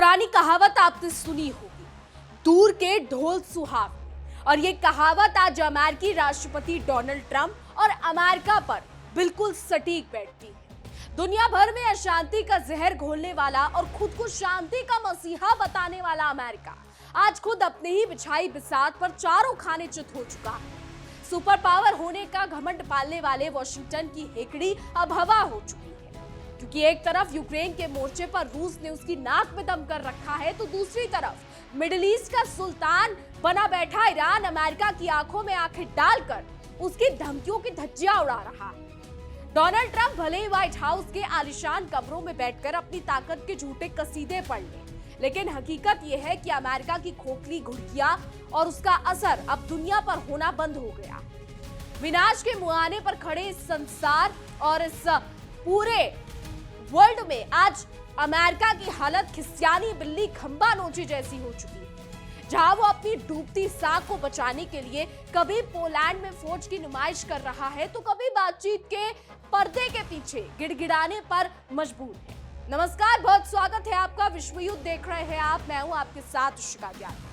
पुरानी कहावत आपने सुनी होगी, दूर के ढोल सुहावने। और ये कहावत आज अमेरिकी राष्ट्रपति डोनाल्ड ट्रंप और अमेरिका पर बिल्कुल सटीक बैठती है। दुनिया भर में अशांति का जहर घोलने वाला और खुद को शांति का मसीहा बताने वाला अमेरिका आज खुद अपने ही बिछाई बिसात पर चारों खाने चित हो चुका है। सुपर पावर होने का घमंड पालने वाले वॉशिंगटन की हेकड़ी अब हवा हो चुकी है, क्योंकि एक तरफ यूक्रेन के मोर्चे पर रूस ने उसकी नाक में दम कर रखा है, तो दूसरी तरफ मिडिल ईस्ट का सुल्तान बना बैठा ईरान अमेरिका की आंखों में आंखें डालकर उसकी धमकियों की धज्जियां उड़ा रहा है। डोनाल्ड ट्रंप भले ही व्हाइट हाउस के आलीशान कमरों में बैठकर अपनी ताकत के झूठे कसीदे पढ़ ले, लेकिन हकीकत यह है कि अमेरिका की खोखली घुड़कियां और उसका असर अब दुनिया पर होना बंद हो गया। विनाश के मुहाने पर खड़े इस संसार और इस पूरे वर्ल्ड में आज अमेरिका की हालत खिसियानी बिल्ली खंबा नोची जैसी हो चुकी है, जहां वो अपनी डूबती साख को बचाने के लिए कभी पोलैंड में फौज की नुमाइश कर रहा है, तो कभी बातचीत के पर्दे के पीछे गिड़गिड़ाने पर मजबूर है। नमस्कार, बहुत स्वागत है आपका। विश्व युद्ध देख रहे हैं आप, मैं हूं आपके साथ शिखा ग्यारह।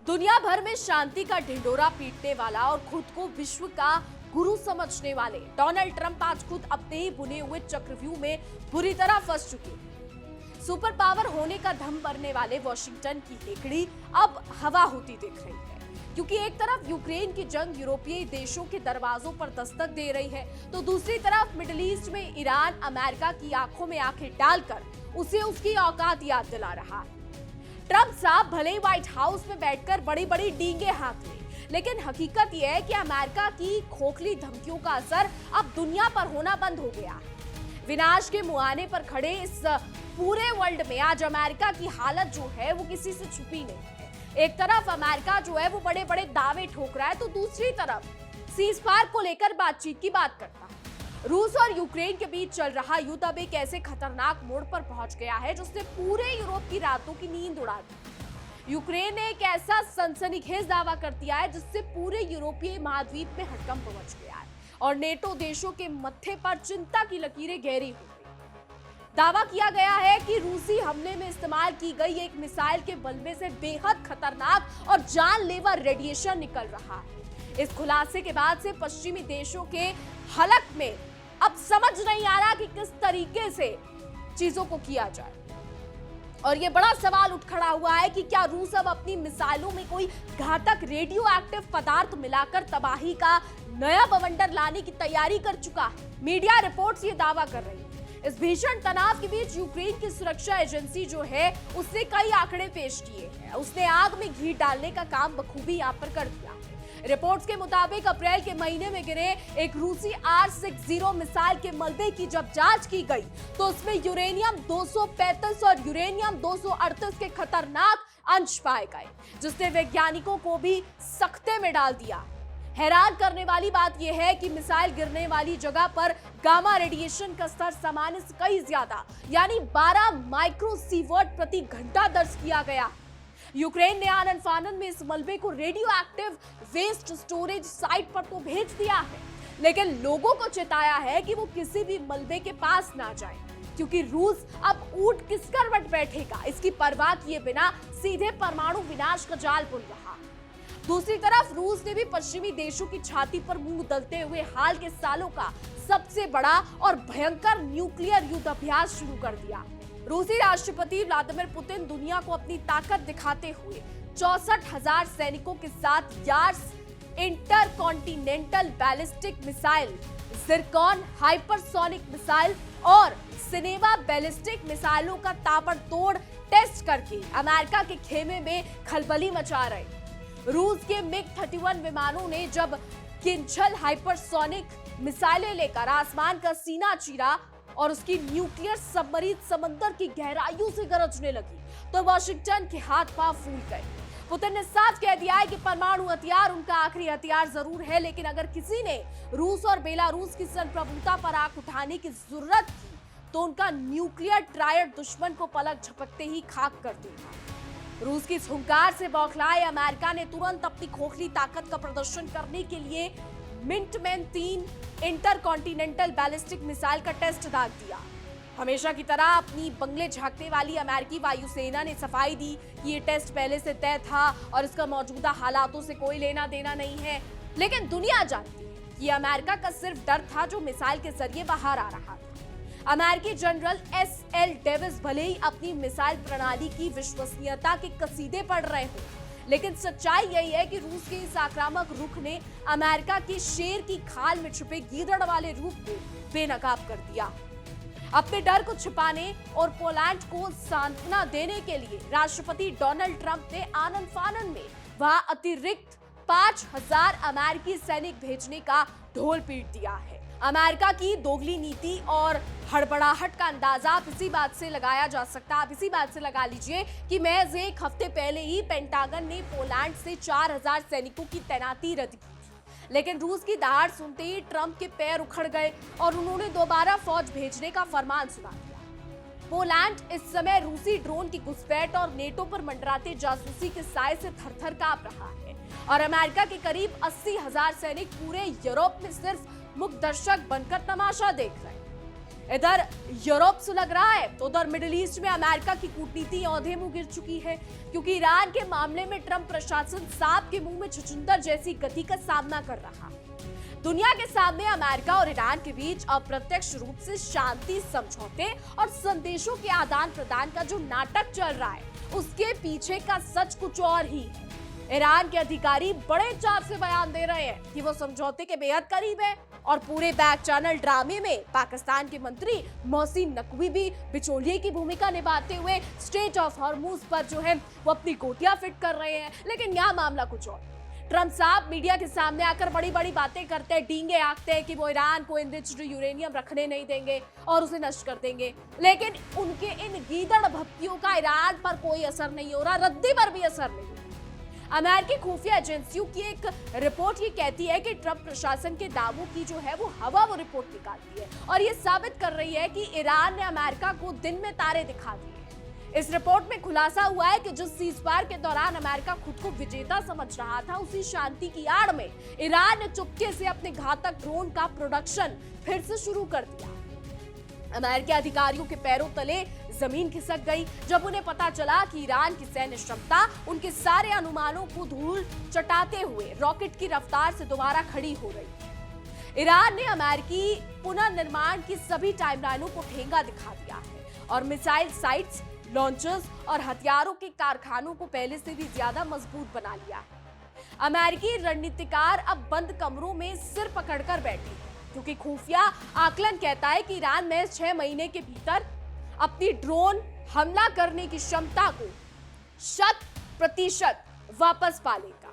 दुनिया भर में शांति का ढिंढोरा पीटने वाला और खुद को विश्व का गुरु समझने वाले डोनाल्ड ट्रंप आज खुद अपने ही बुने हुए चक्रव्यूह में बुरी तरह फंस चुके हैं। सुपर पावर होने का धम भरने वाले वॉशिंगटन की हेकड़ी अब हवा होती दिख रही है, क्योंकि एक तरफ यूक्रेन की जंग यूरोपीय देशों के दरवाजों पर दस्तक दे रही है, तो दूसरी तरफ मिडिल ईस्ट में ईरान अमेरिका की आंखों में आंखें डालकर उसे उसकी औकात याद दिला रहा है। ट्रंप साहब भले ही व्हाइट हाउस में बैठकर बड़ी बड़ी डींगे हाँक लें, लेकिन हकीकत यह है कि अमेरिका की खोखली धमकियों का असर अब दुनिया पर होना बंद हो गया है। विनाश के मुहाने पर खड़े इस पूरे वर्ल्ड में आज अमेरिका की हालत जो है वो किसी से छुपी नहीं है। एक तरफ अमेरिका जो है वो बड़े बड़े दावे ठोक रहा है, तो दूसरी तरफ सीज फायर को लेकर बातचीत की बात करता है। रूस और यूक्रेन के बीच चल रहा युद्ध अब एक ऐसे खतरनाक मोड़ पर पहुंच गया है जिसने पूरे यूरोप की रातों की नींद उड़ा दी। यूक्रेन ने एक ऐसा सनसनीखेज दावा कर दिया है जिससे पूरे यूरोपीय महाद्वीप में हड़कंप मच गया है और नेटो देशों के मत्थे पर चिंता की लकीरें गहरी हो गई। दावा किया गया है कि रूसी हमले में इस्तेमाल की गई एक मिसाइल के बलबे से बेहद खतरनाक और जानलेवा रेडिएशन निकल रहा है। इस खुलासे के बाद से पश्चिमी देशों के हलक में अब समझ नहीं आ रहा कि किस तरीके से चीजों को किया जाए, और ये बड़ा सवाल उठ खड़ा हुआ है कि क्या रूस अब अपनी मिसाइलों में कोई घातक रेडियो एक्टिव पदार्थ मिलाकर तबाही का नया बवंडर लाने की तैयारी कर चुका है। मीडिया रिपोर्ट्स ये दावा कर रही है। इस भीषण तनाव के बीच यूक्रेन की सुरक्षा एजेंसी जो है उसने कई आंकड़े पेश किए हैं। उसने आग में घी डालने का काम बखूबी यहाँ पर कर दिया। रिपोर्ट्स के मुताबिक अप्रैल के महीने में गिरे एक रूसी R-60 मिसाइल के मलबे की जब जांच की गई तो उसमें यूरेनियम 235 और यूरेनियम 238 के खतरनाक अंश पाए गए, जिसने वैज्ञानिकों को भी सख्ते में डाल दिया। हैरान करने वाली बात यह है कि मिसाइल गिरने वाली जगह पर गामा रेडिएशन का स्तर सामान्य से कई ज्यादा यानी 12 माइक्रोसीवर्ट प्रति घंटा दर्ज किया गया। यूक्रेन ने आनन फानन में इस मलबे को radioactive waste storage site पर तो भेज दिया है, लेकिन लोगों को चेताया है कि वो किसी भी मलबे के पास ना जाए, क्योंकि रूस अब ऊंट किस करवट बैठेगा इसकी परवाह किए बिना सीधे परमाणु विनाश का जाल बुन रहा। दूसरी तरफ रूस ने भी पश्चिमी देशों की छाती पर मुंह दलते हुए हाल के सालों का सबसे बड़ा और भयंकर न्यूक्लियर युद्ध अभ्यास शुरू कर दिया। रूसी राष्ट्रपति व्लादिमीर पुतिन दुनिया को अपनी ताकत दिखाते हुए 64,000 सैनिकों के साथ Yars intercontinental ballistic missile, Zircon hypersonic missile और सिनेमा बैलिस्टिक मिसाइलों का ताबड़तोड़ टेस्ट करके अमेरिका के खेमे में खलबली मचा रहे। रूस के मिग-31 विमानों ने जब किंचल हाइपरसोनिक मिसाइलें लेकर आसमान का सीना चीरा और उसकी न्यूक्लियर सबमरीन समंदर की गहराइयों से गरजने लगी, तो वॉशिंगटन के हाथ पांव फूल गए। पुतिन ने साफ कह दिया है कि परमाणु हथियार उनका आखिरी हथियार जरूर है, लेकिन अगर किसी ने रूस और बेलारूस की संप्रभुता पर आंख उठाने की जरूरत की तो उनका न्यूक्लियर ट्रायड दुश्मन को पलक झपकते ही खाक कर देगा। रूस की इस हुंकार से बौखलाए अमेरिका ने तुरंत अपनी खोखली ताकत का प्रदर्शन करने के लिए मिनटमैन 3 इंटरकॉन्टिनेंटल बैलिस्टिक मिसाइल का टेस्ट दाग दिया। हमेशा की तरह अपनी बंगले झांकने वाली अमेरिकी वायुसेना ने सफाई दी कि ये टेस्ट पहले से तय था और इसका मौजूदा हालातों से कोई लेना देना नहीं है। लेकिन दुनिया जानती है कि अमेरिका का सिर्फ डर था जो मिसाइल के जरिए बाहर आ रहा था। अमेरिकी जनरल एस.एल. डेविस भले ही अपनी मिसाइल प्रणाली की विश्वसनीयता के कसीदे पढ़ रहे हो, लेकिन सच्चाई यही है कि रूस के इस आक्रामक रुख ने अमेरिका के शेर की खाल में छुपे गीदड़ वाले रूप को बेनकाब कर दिया। अपने डर को छिपाने और पोलैंड को सांत्वना देने के लिए राष्ट्रपति डोनाल्ड ट्रंप ने आनन फानन में वहां अतिरिक्त 5,000 अमेरिकी सैनिक भेजने का ढोल पीट दिया है। अमेरिका की दोगली नीति और हड़बड़ाहट का अंदाजा आप इसी बात से लगाया जा सकता है। आप इसी बात से लगा लीजिए कि महज एक हफ्ते पहले ही पेंटागन ने पोलैंड से 4,000 सैनिकों की तैनाती रद्द की थी। लेकिन रूस की दहाड़ सुनते ही ट्रंप के पैर उखड़ गए और उन्होंने दोबारा फौज भेजने का फरमान सुना दिया। पोलैंड इस समय रूसी ड्रोन की घुसपैठ और नेटो पर मंडराते जासूसी के साए से थरथर कांप रहा है और अमेरिका के करीब 80,000 सैनिक पूरे यूरोप में सिर्फ मुख्य दर्शक बनकर तमाशा देख रहे हैं। इधर यूरोप सुलग रहा है तो उधर मिडिल ईस्ट में अमेरिका की कूटनीति औंधे मुंह गिर चुकी है, क्योंकि ईरान के मामले में ट्रंप प्रशासन सांप के मुंह में छुछुंदर जैसी गति का सामना कर रहा है। दुनिया के सामने अमेरिका और ईरान के बीच अप्रत्यक्ष रूप से शांति समझौते और संदेशों के आदान प्रदान का जो नाटक चल रहा है, उसके पीछे का सच कुछ और ही है। ईरान के अधिकारी बड़े चाव से बयान दे रहे हैं कि वो समझौते के बेहद करीब है और पूरे बैक चैनल ड्रामे में पाकिस्तान के मंत्री मोहसिन नकवी भी बिचौलिए की भूमिका निभाते हुए स्ट्रेट ऑफ हॉर्मुज पर जो है वो अपनी गोटियां फिट कर रहे हैं। लेकिन यह मामला कुछ और। ट्रंप साहब मीडिया के सामने आकर बड़ी बड़ी बातें करते हैं, डींगे हाँकते हैं कि वो ईरान को एनरिच्ड यूरेनियम रखने नहीं देंगे और उसे नष्ट कर देंगे। लेकिन उनके इन गीदड़ भक्तियों का ईरान पर कोई असर नहीं हो रहा, रद्दी पर भी असर नहीं। अमेरिकी खुफिया एजेंसियों की एक रिपोर्ट ये कहती है कि ट्रंप प्रशासन के दावों की जो है वो हवा वो रिपोर्ट निकालती है और ये साबित कर रही है कि ईरान ने अमेरिका को दिन में तारे दिखा दिए। इस रिपोर्ट में खुलासा हुआ है कि जिस सीजफायर के दौरान अमेरिका खुद को विजेता समझ रहा था, उसी शांति की आड़ में ईरान ने चुपके से अपने घातक ड्रोन का प्रोडक्शन फिर से शुरू कर दिया। अमेरिकी अधिकारियों के पैरों तले जमीन खिसक गई जब उन्हें पता चला कि ईरान की सैन्य क्षमता उनके सारे अनुमानों को धूल चटाते हुए रॉकेट की रफ्तार से दोबारा खड़ी हो रही। ईरान ने अमेरिकी पुनर्निर्माण की सभी टाइमलाइनों को ठेंगा दिखा दिया है और मिसाइल साइट्स, लॉन्चर्स और हथियारों के कारखानों को पहले से भी ज्यादा मजबूत बना लिया है। अमेरिकी रणनीतिकार अब बंद कमरों में सिर पकड़कर बैठे हैं, क्योंकि खुफिया आकलन कहता है कि ईरान में 6 महीने के भीतर अपनी ड्रोन हमला करने की क्षमता को 100% वापस पा लेगा।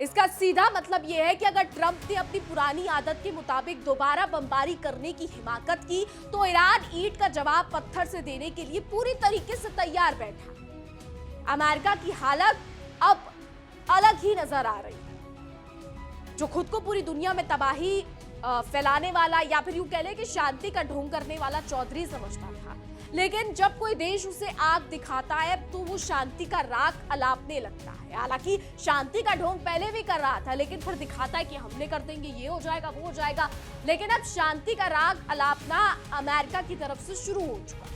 इसका सीधा मतलब यह है कि अगर ट्रंप ने अपनी पुरानी आदत के मुताबिक दोबारा बमबारी करने की हिमाकत की तो ईरान ईंट का जवाब पत्थर से देने के लिए पूरी तरीके से तैयार बैठा। अमेरिका की हालत अब अलग ही नजर आ रही है। जो खुद को पूरी दुनिया में तबाही फैलाने वाला या फिर यूं कह ले कि शांति का ढोंग करने वाला चौधरी समझता था, लेकिन जब कोई देश उसे आग दिखाता है तो वो शांति का राग अलापने लगता है। हालांकि शांति का ढोंग पहले भी कर रहा था, लेकिन फिर दिखाता है कि हमले कर देंगे, ये हो जाएगा, वो हो जाएगा। लेकिन अब शांति का राग अलापना अमेरिका की तरफ से शुरू हो चुका।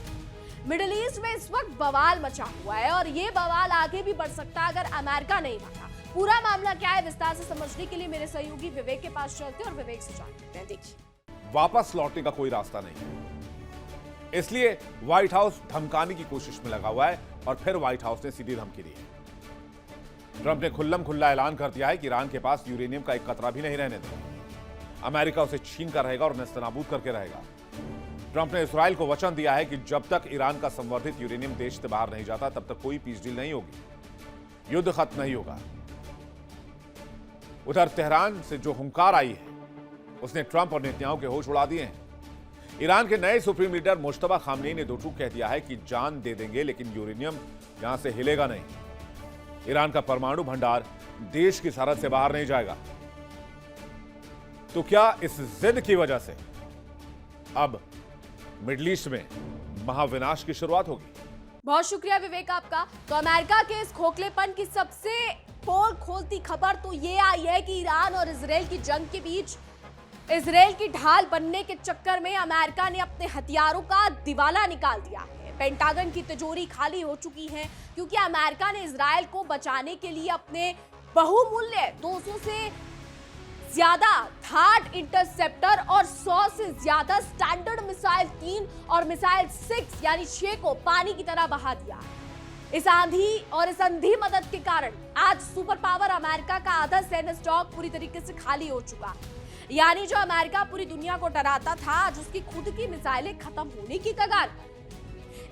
मिडिल ईस्ट में इस वक्त बवाल मचा हुआ है और ये बवाल आगे भी बढ़ सकता है अगर अमेरिका नहीं माना। पूरा मामला क्या है, विस्तार से समझने के लिए मेरे सहयोगी विवेक के पास चलते हैं और विवेक से जानते हैं। देखिए, वापस लौटने का कोई रास्ता नहीं है, इसलिए व्हाइट हाउस धमकाने की कोशिश में लगा हुआ है और फिर व्हाइट हाउस ने सीधी धमकी दी है। ट्रंप ने खुल्लम खुल्ला ऐलान कर दिया है कि ईरान के पास यूरेनियम का एक कतरा भी नहीं रहने देगा। अमेरिका उसे छीन कर रहेगा और नेस्तनाबूद करके रहेगा। ट्रंप ने इस्राइल को वचन दिया है कि जब तक ईरान का संवर्धित यूरेनियम देश से बाहर नहीं जाता तब तक कोई पीस डील नहीं होगी, युद्ध खत्म नहीं होगा। उधर तेहरान से जो हुंकार आई है उसने ट्रंप और नेतन्याहू के होश उड़ा दिए हैं। ईरान के नए सुप्रीम लीडर मुश्तबा खामनेई ने दो टूक कह दिया है कि जान दे देंगे लेकिन यूरेनियम यहां से हिलेगा नहीं। ईरान का परमाणु भंडार देश की सरहद से बाहर नहीं जाएगा। तो क्या इस जिद की वजह से अब मिडिल ईस्ट में महाविनाश की शुरुआत होगी? बहुत शुक्रिया विवेक आपका। तो अमेरिका के इस खोखलेपन की सबसे पोल खोलती खबर तो ये आई है कि ईरान और इजराइल की जंग के बीच इजराइल की ढाल बनने के चक्कर में अमेरिका ने अपने हथियारों का दिवाला निकाल दिया है। पेंटागन की तिजोरी खाली हो चुकी है क्योंकि अमेरिका ने इजराइल को बचाने के लिए अपने बहुमूल्य 200 से ज्यादा थार्ड इंटरसेप्टर और 100 से ज्यादा स्टैंडर्ड मिसाइल 3 और मिसाइल 6 यानी 6 को पानी की तरह बहा दिया। इस आंधी और इस अंधी मदद के कारण आज सुपर पावर अमेरिका का आधा सैन्य स्टॉक पूरी तरीके से खाली हो चुका। यानी जो अमेरिका पूरी दुनिया को डराता था, आज उसकी खुद की मिसाइलें खत्म होने की कगार।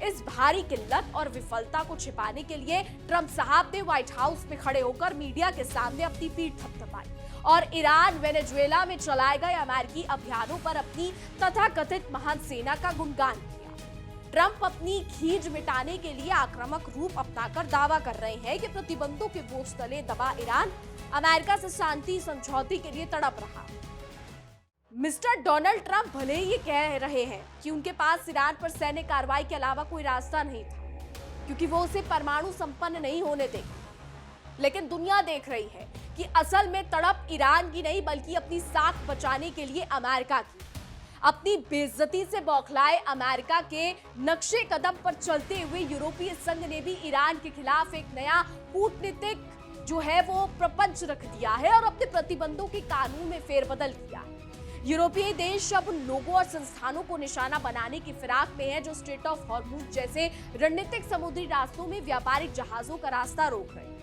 इस भारी किल्लत और विफलता को छिपाने के लिए ट्रंप साहब ने व्हाइट हाउस में खड़े होकर मीडिया के सामने अपनी पीठ थपथपाई और ईरान वेनेजुएला में चलाए गए अमेरिकी अभियानों पर अपनी तथाकथित महान सेना का गुणगान किया। ट्रंप अपनी खींच मिटाने के लिए आक्रामक रूप अपनाकर दावा कर रहे हैं कि प्रतिबंधों के बोझ तले दबा ईरान अमेरिका से शांति समझौते के लिए तड़प रहा। मिस्टर डोनाल्ड ट्रंप भले ही ये कह रहे हैं कि उनके पास ईरान पर सैन्य कार्रवाई के अलावा कोई रास्ता नहीं था क्योंकि वो उसे परमाणु संपन्न नहीं होने देगा, लेकिन दुनिया देख रही है कि असल में तड़प ईरान की नहीं बल्कि अपनी साख बचाने के लिए अमेरिका की। अपनी बेइज्जती से बौखलाए अमेरिका के नक्शे कदम पर चलते हुए यूरोपीय संघ ने भी ईरान के खिलाफ एक नया कूटनीतिक जो है वो प्रपंच रख दिया है और अपने प्रतिबंधों के कानून में फेरबदल किया। यूरोपीय देश अब उन लोगों और संस्थानों को निशाना बनाने की फिराक में है जो स्ट्रेट ऑफ हॉर्मुज जैसे रणनीतिक समुद्री रास्तों में व्यापारिक जहाजों का रास्ता रोक रहे हैं।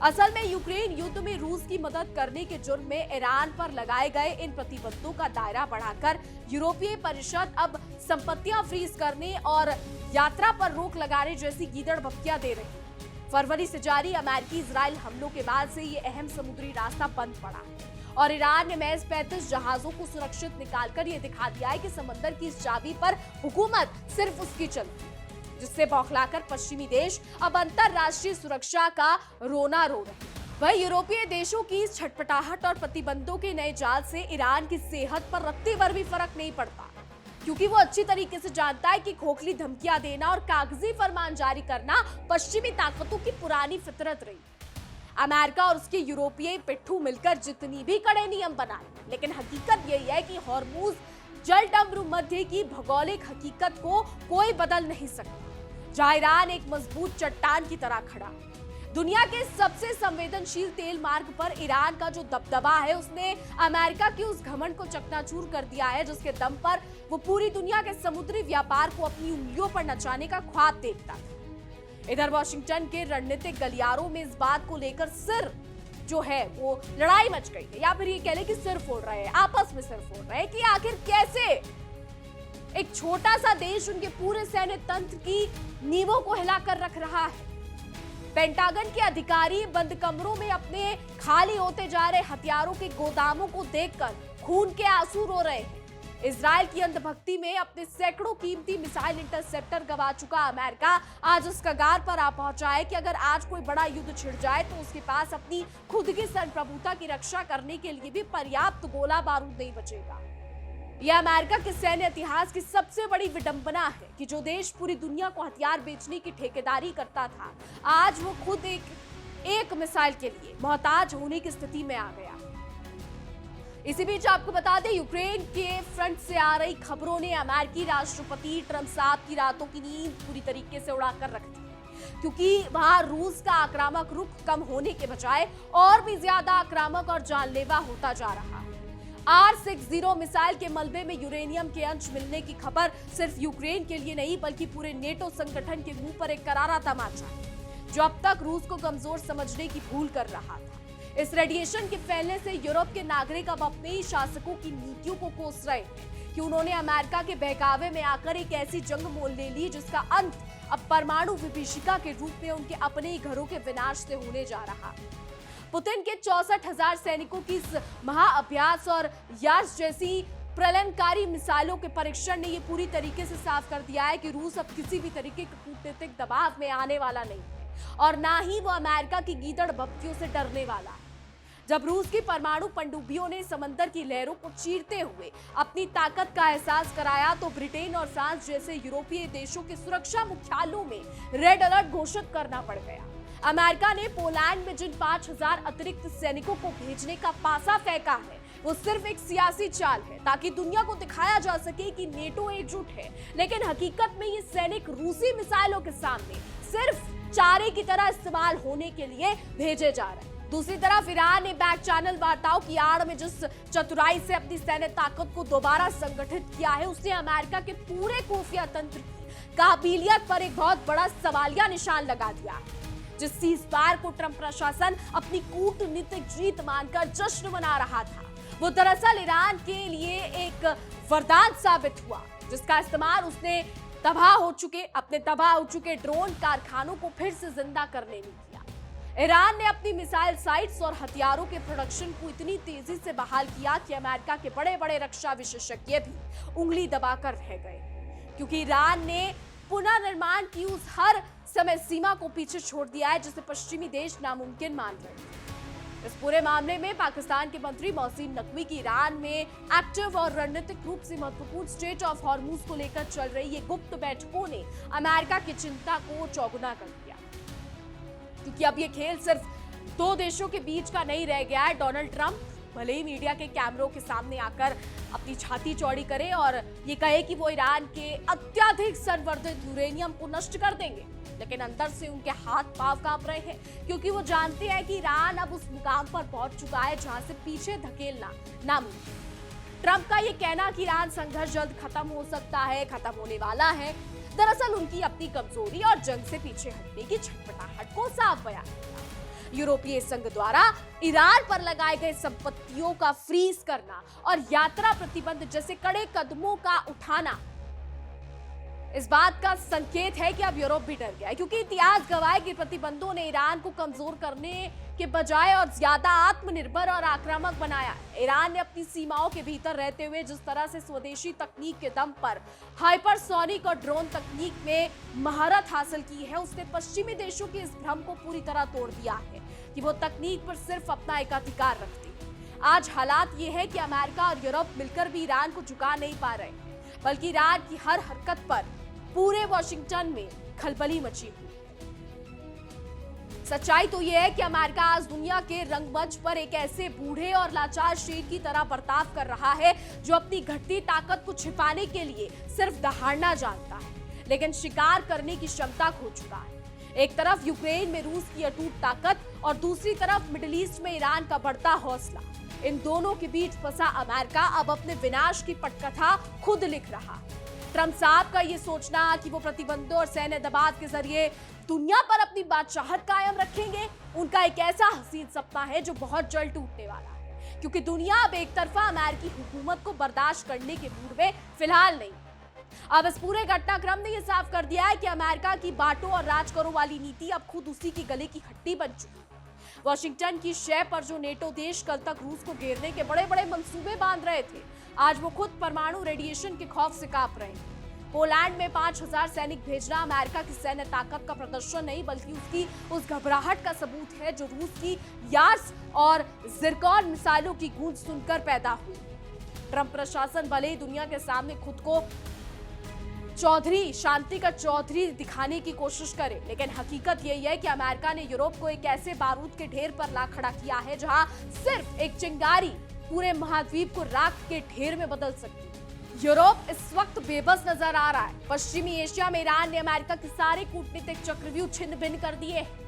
असल में यूक्रेन युद्ध में रूस की मदद करने के जुर्म में ईरान पर लगाए गए इन प्रतिबंधों का दायरा बढ़ाकर यूरोपीय परिषद अब संपत्तियां फ्रीज करने और यात्रा पर रोक लगाने जैसी गीदड़ भपकियां दे रही है। फरवरी से जारी अमेरिकी इजराइल हमलों के बाद से ये अहम समुद्री रास्ता बंद पड़ा और ईरान ने महज 35 जहाजों को सुरक्षित निकालकर ये दिखा दिया है कि समंदर की इस चाबी पर हुकूमत सिर्फ उसकी चलती, जिससे बौखलाकर पश्चिमी देश अब अंतरराष्ट्रीय सुरक्षा का रोना रो रहे हैं। वही यूरोपीय देशों की इस छटपटाहट और प्रतिबंधों के नए जाल से ईरान की सेहत पर रत्ती भर भी फर्क नहीं पड़ता, क्योंकि वो अच्छी तरीके से जानता है कि खोखली धमकियां देना और कागजी फरमान जारी करना पश्चिमी ताकतों की पुरानी फितरत रही। अमेरिका और उसके यूरोपीय पिट्ठू मिलकर जितनी भी कड़े नियम बनाए, लेकिन हकीकत यही है कि हॉर्मुज जलडमरू मध्य की भौगोलिक हकीकत को कोई बदल नहीं सकता, जहां ईरान एक मजबूत चट्टान की तरह खड़ा। दुनिया के सबसे संवेदनशील तेल मार्ग पर ईरान का जो दबदबा है उसने अमेरिका के उस घमंड को चकनाचूर कर दिया है जिसके दम पर वो पूरी दुनिया के समुद्री व्यापार को अपनी उंगलियों पर नचाने का ख्वाब देखता था। इधर वॉशिंगटन के रणनीतिक गलियारों में इस बात को लेकर सिर जो है वो लड़ाई मच गई है, या फिर ये कह ले कि सिर फोड़ रहे हैं, आपस में सिर फोड़ रहे हैं कि आखिर कैसे एक छोटा सा देश उनके पूरे सैन्य तंत्र की नींवों को हिलाकर रख रहा है। पेंटागन के अधिकारी बंद कमरों में अपने खाली होते जा रहे हथियारों के गोदामों को देखकर खून के आंसू रो रहे हैं। इजराइल की अंधभक्ति में अपने सैकड़ों कीमती मिसाइल इंटरसेप्टर गवा चुका अमेरिका आज उस कगार पर आ पहुंचा है कि अगर आज कोई बड़ा युद्ध छिड़ जाए तो उसके पास अपनी खुद की संप्रभुता की रक्षा करने के लिए भी पर्याप्त गोला बारूद नहीं बचेगा। यह अमेरिका के सैन्य इतिहास की सबसे बड़ी विडंबना है कि जो देश पूरी दुनिया को हथियार बेचने की ठेकेदारी करता था, आज वो खुद एक मिसाइल के लिए मोहताज होने की स्थिति में आ गया। इसी बीच आपको बता दें, यूक्रेन के फ्रंट से आ रही खबरों ने अमेरिकी राष्ट्रपति ट्रंप साहब की रातों की नींद पूरी तरीके से उड़ाकर रख दी, क्योंकि वहां रूस का आक्रामक रुख कम होने के बजाय और भी ज्यादा आक्रामक और जानलेवा होता जा रहा है। R60 मिसाइल के मलबे में यूरेनियम के अंश मिलने की खबर सिर्फ यूक्रेन के लिए नहीं बल्कि पूरे नेटो संगठन के मुंह पर एक करारा तमाचा है, जो अब तक रूस को कमजोर समझने की भूल कर रहा था। इस रेडिएशन के फैलने से यूरोप के नागरिक अब अपने ही शासकों की नीतियों को कोस रहे हैं कि उन्होंने अमेरिका के बहकावे में आकर एक ऐसी जंग मोल ले ली जिसका अंत अब परमाणु विभीषिका के रूप में उनके अपने ही घरों के विनाश से होने जा रहा। पुतिन के 64,000 सैनिकों की इस महाअभ्यास और यास जैसी प्रलयनकारी मिसाइलों के परीक्षण ने यह पूरी तरीके से साफ कर दिया है कि रूस अब किसी भी तरीके के कूटनीतिक दबाव में आने वाला नहीं और ना ही वो अमेरिका की गीदड़ भपकियों से डरने वाला। जब रूस की परमाणु पनडुब्बियों ने समंदर की लहरों को चीरते हुए अपनी ताकत का एहसास कराया तो ब्रिटेन और फ्रांस जैसे यूरोपीय देशों के सुरक्षा मुख्यालयों में रेड अलर्ट घोषित करना पड़ गया। अमेरिका ने पोलैंड में जिन 5000 अतिरिक्त सैनिकों को भेजने का पासा फेंका है वो सिर्फ एक सियासी चाल है ताकि दुनिया को दिखाया जा सके कि नेटो एकजुट है, लेकिन हकीकत में ये सैनिक रूसी मिसाइलों के सामने सिर्फ चारे की तरह इस्तेमाल होने के लिए भेजे जा रहे हैं। दूसरी तरफ ईरान ने बैक चैनल वार्ताओं की आड़ में जिस चतुराई से अपनी सैन्य ताकत को दोबारा संगठित किया है उसने अमेरिका के पूरे खुफिया तंत्र की काबिलियत पर एक बहुत बड़ा सवालिया निशान लगा दिया है। जिस सीज़फायर को ट्रंप प्रशासन अपनी कूटनीतिक जीत मानकर जश्न मना रहा था वो दरअसल ईरान के लिए एक वरदान साबित हुआ, जिसका इस्तेमाल उसने अपने तबाह हो चुके ड्रोन कारखानों को फिर से जिंदा करने में किया। ईरान ने अपनी मिसाइल साइट्स और हथियारों के प्रोडक्शन को इतनी तेजी से बहाल किया कि अमेरिका के बड़े बड़े रक्षा विशेषज्ञ भी उंगली दबाकर रह गए, क्योंकि ईरान ने पुनर्निर्माण की उस हर समय सीमा को पीछे छोड़ दिया है जिसे पश्चिमी देश नामुमकिन मान रहे थे। इस पूरे मामले में पाकिस्तान के मंत्री मोहसिन नकवी की ईरान में एक्टिव और रणनीतिक रूप से महत्वपूर्ण स्ट्रेट ऑफ हॉर्मुज को लेकर चल रही ये गुप्त बैठकों ने अमेरिका की चिंता को चौगुना कर दिया, क्योंकि अब ये खेल सिर्फ दो देशों के बीच का नहीं रह गया है। डोनाल्ड ट्रंप भले ही मीडिया के कैमरों के सामने आकर अपनी छाती चौड़ी करे और ये कहे कि वो ईरान के अत्यधिक संवर्धित यूरेनियम को नष्ट कर देंगे, लेकिन अंदर से उनके हाथ पांव कांप रहे हैं, क्योंकि वो जानते हैं कि ईरान अब उस मुकाम पर पहुंच चुका है जहां से पीछे धकेलना नामुमकिन। ट्रंप का ये कहना कि ईरान संघर्ष जल्द खत्म हो सकता है, खत्म होने वाला है, दरअसल उनकी अपनी कमजोरी और जंग से पीछे हटने की छटपटाहट को साफ बयान करता है। यूरोपीय संघ द्वारा ईरान पर लगाए गए संपत्तियों का फ्रीज करना और यात्रा प्रतिबंध जैसे कड़े कदमों का उठाना इस बात का संकेत है कि अब यूरोप भी डर गया है, क्योंकि इतिहास गवाह कि प्रतिबंधों ने ईरान को कमजोर करने के बजाय और ज्यादा आत्मनिर्भर और आक्रामक बनाया। ईरान ने अपनी सीमाओं के भीतर रहते हुए जिस तरह से स्वदेशी तकनीक के दम पर हाइपरसोनिक और ड्रोन तकनीक में महारत हासिल की है, उसने पश्चिमी देशों के इस भ्रम को पूरी तरह तोड़ दिया है कि वो तकनीक पर सिर्फ अपना एकाधिकार रखती। आज हालात ये है कि अमेरिका और यूरोप मिलकर भी ईरान को झुका नहीं पा रहे, बल्कि ईरान की हर हरकत पर पूरे वॉशिंगटन में खलबली मची हुई है। सच्चाई तो यह है कि अमेरिका आज दुनिया के रंगमंच पर एक ऐसे बूढ़े और लाचार शेर की तरह बर्ताव कर रहा है जो अपनी घटती ताकत को छिपाने के लिए सिर्फ दहाड़ना जानता है, लेकिन शिकार करने की क्षमता खो चुका है। एक तरफ यूक्रेन में रूस की अटूट ताकत और दूसरी तरफ मिडिल ईस्ट में ईरान का बढ़ता हौसला। इन दोनों के बीच फंसा अमेरिका अब अपने विनाश की पटकथा खुद लिख रहा है। ट्रंप साहब का ये सोचना कि वो प्रतिबंधों और सैन्य दबाव के जरिए दुनिया पर अपनी बादशाहत कायम रखेंगे, उनका एक ऐसा हसीन सपना है जो बहुत जल्द टूटने वाला है, क्योंकि दुनिया अब एक तरफा अमेरिकी हुकूमत को बर्दाश्त करने के मूड में फिलहाल नहीं। अब इस पूरे घटनाक्रम ने यह साफ कर दिया है कि अमेरिका की बांटो और राज करो वाली नीति अब खुद उसी की गले की हड्डी बन चुकी है। वॉशिंगटन की शय पर जो नेटो देश कल तक रूस को घेरने के बड़े बड़े मंसूबे बांध रहे थे, आज वो खुद परमाणु रेडिएशन के खौफ से कांप रहे हैं। पोलैंड में 5000 सैनिक भेजना अमेरिका की सैन्य ताकत का प्रदर्शन नहीं, बल्कि उसकी उस घबराहट का सबूत है जो रूस की यार्स और जिरकॉन मिसाइलों की गूंज सुनकर पैदा हुई। ट्रंप प्रशासन भले ही दुनिया के सामने खुद को शांति का चौधरी दिखाने की कोशिश करे, लेकिन हकीकत यही है कि अमेरिका ने यूरोप को एक ऐसे बारूद के ढेर पर ला खड़ा किया है जहां सिर्फ एक चिंगारी पूरे महाद्वीप को राख के ढेर में बदल सकती है। यूरोप इस वक्त बेबस नजर आ रहा है। पश्चिमी एशिया में ईरान ने अमेरिका के सारे कूटनीतिक चक्रव्यूह छिन्न भिन्न कर दिए हैं।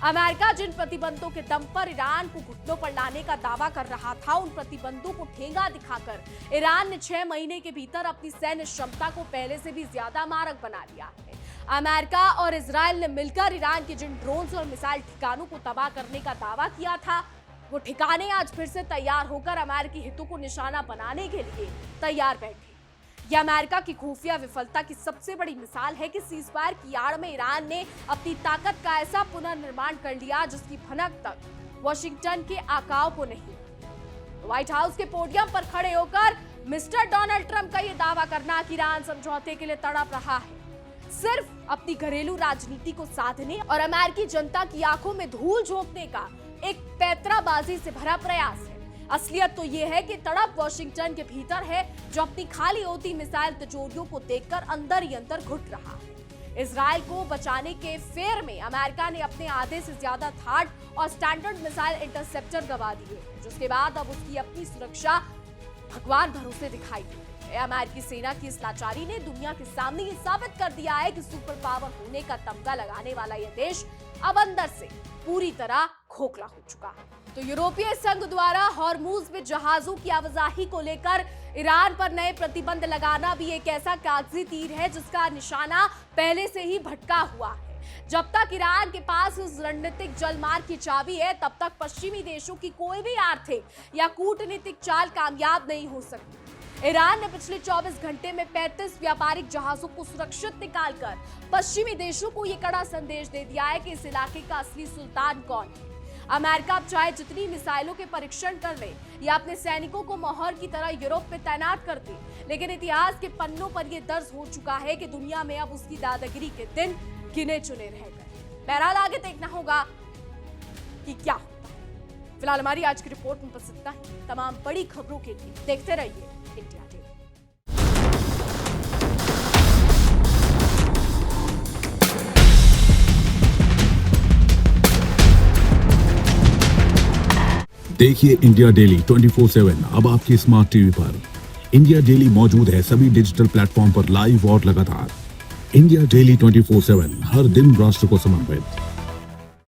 अमेरिका जिन प्रतिबंधों के दम पर ईरान को घुटनों पर लाने का दावा कर रहा था, उन प्रतिबंधों को ठेंगा दिखाकर ईरान ने 6 महीने के भीतर अपनी सैन्य क्षमता को पहले से भी ज्यादा मारक बना लिया है। अमेरिका और इजराइल ने मिलकर ईरान के जिन ड्रोन्स और मिसाइल ठिकानों को तबाह करने का दावा किया था, वो ठिकाने आज फिर से तैयार होकर अमेरिकी हितों को निशाना बनाने के लिए तैयार बैठे। यह अमेरिका की खुफिया विफलता की सबसे बड़ी मिसाल है कि सीज़फायर की आड़ में ईरान ने अपनी ताकत का ऐसा पुनर्निर्माण कर लिया जिसकी भनक तक वॉशिंगटन के आकाओं को नहीं। व्हाइट हाउस के पोडियम पर खड़े होकर मिस्टर डोनाल्ड ट्रंप का यह दावा करना कि ईरान समझौते के लिए तड़प रहा है, सिर्फ अपनी घरेलू राजनीति को साधने और अमेरिकी जनता की आंखों में धूल झोंकने का एक पैतराबाजी से भरा प्रयास है। असलियत तो यह है कि तड़प वॉशिंगटन के भीतर है, जो अपनी खाली होती मिसाइल तिजोरियों को देखकर अंदर ही अंदर घुट रहा है। इजराइल को बचाने के फेर में अमेरिका ने अपने आधे से ज्यादा थाड और स्टैंडर्ड मिसाइल इंटरसेप्टर गंवा दिए, जिसके बाद अब उसकी अपनी सुरक्षा भगवान भरोसे दिखाई दी। अमेरिकी सेना की इस लाचारी ने दुनिया के सामने ये साबित कर दिया है कि सुपर पावर होने का तमगा लगाने वाला यह देश अब अंदर से पूरी तरह खोखला हो चुका है। तो यूरोपीय संघ द्वारा हॉर्मुज में जहाजों की आवाजाही को लेकर ईरान पर नए प्रतिबंध लगाना भी एक ऐसा कागजी तीर है जिसका निशाना पहले से ही भटका हुआ है। जब तक ईरान के पास इस रणनीतिक जलमार्ग की चाबी है, तब तक पश्चिमी देशों की कोई भी आर्थिक या कूटनीतिक चाल कामयाब नहीं हो सकती। ईरान ने पिछले 24 घंटे में 35 व्यापारिक जहाजों को सुरक्षित निकालकर पश्चिमी देशों को यह कड़ा संदेश दे दिया है कि इस इलाके का असली सुल्तान कौन है। अमेरिका अब चाहे जितनी मिसाइलों के परीक्षण कर ले या अपने सैनिकों को मोहर की तरह यूरोप में तैनात कर दे, लेकिन इतिहास के पन्नों पर यह दर्ज हो चुका है कि दुनिया में अब उसकी दादागिरी के दिन गिने चुने रह गए। बहरहाल आगे देखना होगा कि क्या होता है। फिलहाल हमारी आज की रिपोर्ट में बस इतना ही। तमाम बड़ी खबरों के लिए देखते रहिए इंडिया डेली। देखिए इंडिया डेली 24/7 अब आपकी स्मार्ट टीवी पर। इंडिया डेली मौजूद है सभी डिजिटल प्लेटफॉर्म पर लाइव और लगातार। इंडिया डेली 24/7 हर दिन राष्ट्र को समर्पित।